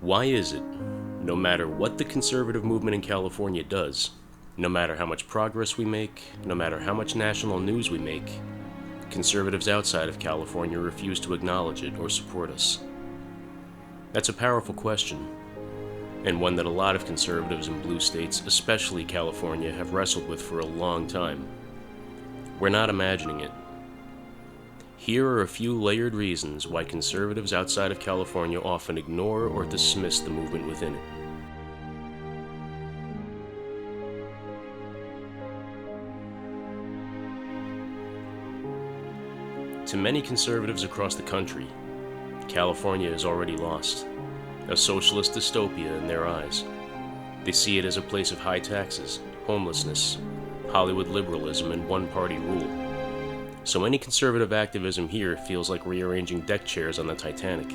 Why is it, no matter what the conservative movement in California does, no matter how much progress we make, no matter how much national news we make, conservatives outside of California refuse to acknowledge it or support us? That's a powerful question, and one that a lot of conservatives in blue states, especially California, have wrestled with for a long time. We're not imagining it. Here are a few layered reasons why conservatives outside of California often ignore or dismiss the movement within it. To many conservatives across the country, California is already lost, a socialist dystopia in their eyes. They see it as a place of high taxes, homelessness, Hollywood liberalism, and one-party rule. So any conservative activism here feels like rearranging deck chairs on the Titanic.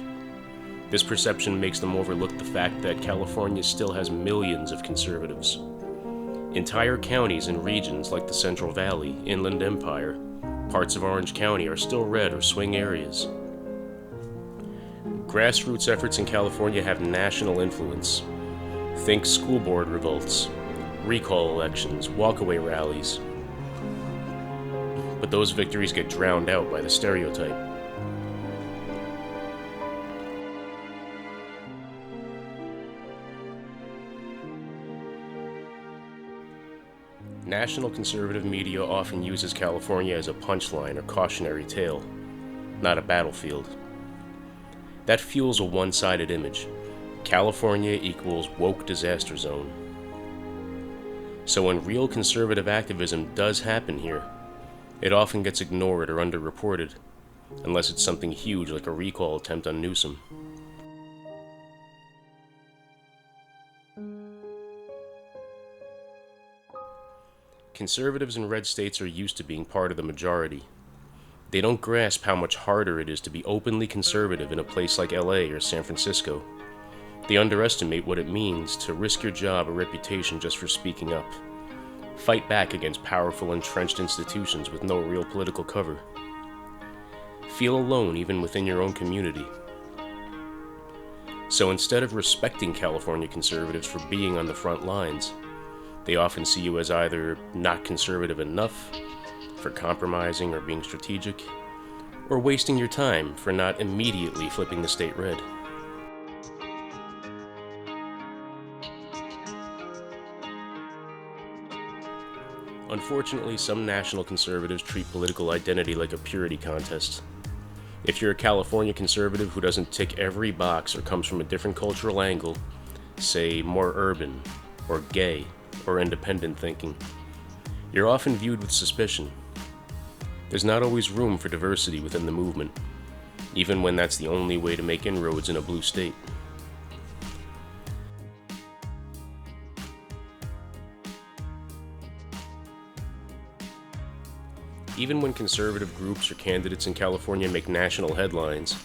This perception makes them overlook the fact that California still has millions of conservatives. Entire counties and regions like the Central Valley, Inland Empire, parts of Orange County are still red or swing areas. Grassroots efforts in California have national influence. Think school board revolts, recall elections, walkaway rallies. But those victories get drowned out by the stereotype. National conservative media often uses California as a punchline or cautionary tale, not a battlefield. That fuels a one-sided image. California equals woke disaster zone. So when real conservative activism does happen here, it often gets ignored or underreported, unless it's something huge like a recall attempt on Newsom. Conservatives in red states are used to being part of the majority. They don't grasp how much harder it is to be openly conservative in a place like LA or San Francisco. They underestimate what it means to risk your job or reputation just for speaking up. Fight back against powerful, entrenched institutions with no real political cover. Feel alone even within your own community. So instead of respecting California conservatives for being on the front lines, they often see you as either not conservative enough, for compromising or being strategic, or wasting your time for not immediately flipping the state red. Unfortunately, some national conservatives treat political identity like a purity contest. If you're a California conservative who doesn't tick every box or comes from a different cultural angle, say more urban, or gay, or independent thinking, you're often viewed with suspicion. There's not always room for diversity within the movement, even when that's the only way to make inroads in a blue state. Even when conservative groups or candidates in California make national headlines,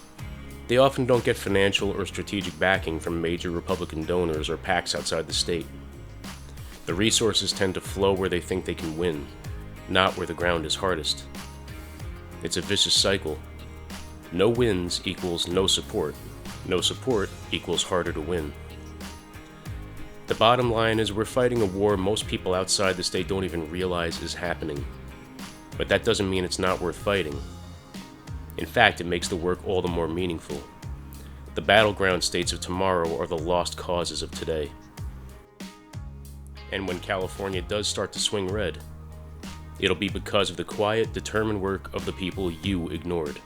they often don't get financial or strategic backing from major Republican donors or PACs outside the state. The resources tend to flow where they think they can win, not where the ground is hardest. It's a vicious cycle. No wins equals no support. No support equals harder to win. The bottom line is we're fighting a war most people outside the state don't even realize is happening. But that doesn't mean it's not worth fighting. In fact, it makes the work all the more meaningful. The battleground states of tomorrow are the lost causes of today. And when California does start to swing red, it'll be because of the quiet, determined work of the people you ignored.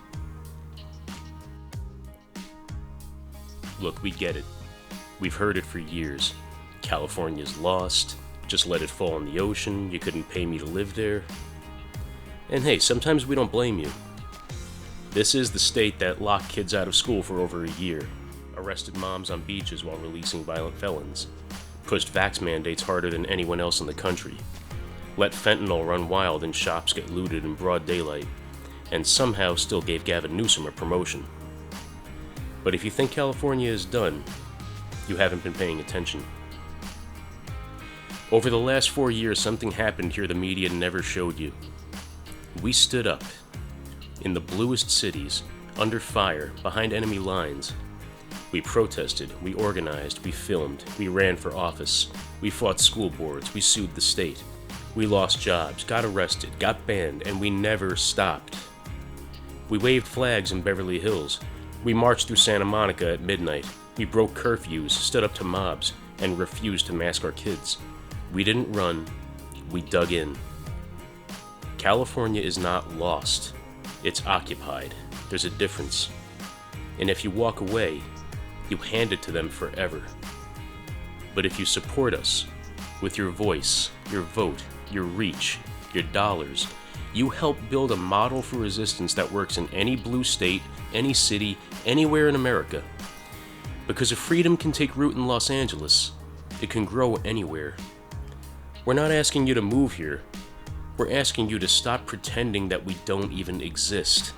Look, we get it. We've heard it for years. California's lost. Just let it fall in the ocean. You couldn't pay me to live there. And hey, sometimes we don't blame you. This is the state that locked kids out of school for over a year, arrested moms on beaches while releasing violent felons, pushed vax mandates harder than anyone else in the country, let fentanyl run wild and shops get looted in broad daylight, and somehow still gave Gavin Newsom a promotion. But if you think California is done, you haven't been paying attention. Over the last 4 years, something happened here the media never showed you. We stood up, in the bluest cities, under fire, behind enemy lines, We protested, we organized, we filmed, we ran for office, we fought school boards, we sued the state. We lost jobs, got arrested, got banned, and we never stopped. We waved flags in Beverly Hills. We marched through Santa Monica at midnight. We broke curfews, stood up to mobs, and refused to mask our kids. We didn't run, we dug in. California is not lost. It's occupied. There's a difference. And if you walk away, you hand it to them forever. But if you support us, with your voice, your vote, your reach, your dollars, you help build a model for resistance that works in any blue state, any city, anywhere in America. Because if freedom can take root in Los Angeles, it can grow anywhere. We're not asking you to move here. We're asking you to stop pretending that we don't even exist.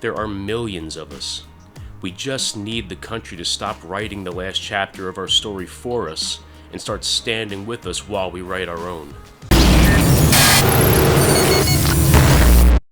There are millions of us. We just need the country to stop writing the last chapter of our story for us and start standing with us while we write our own.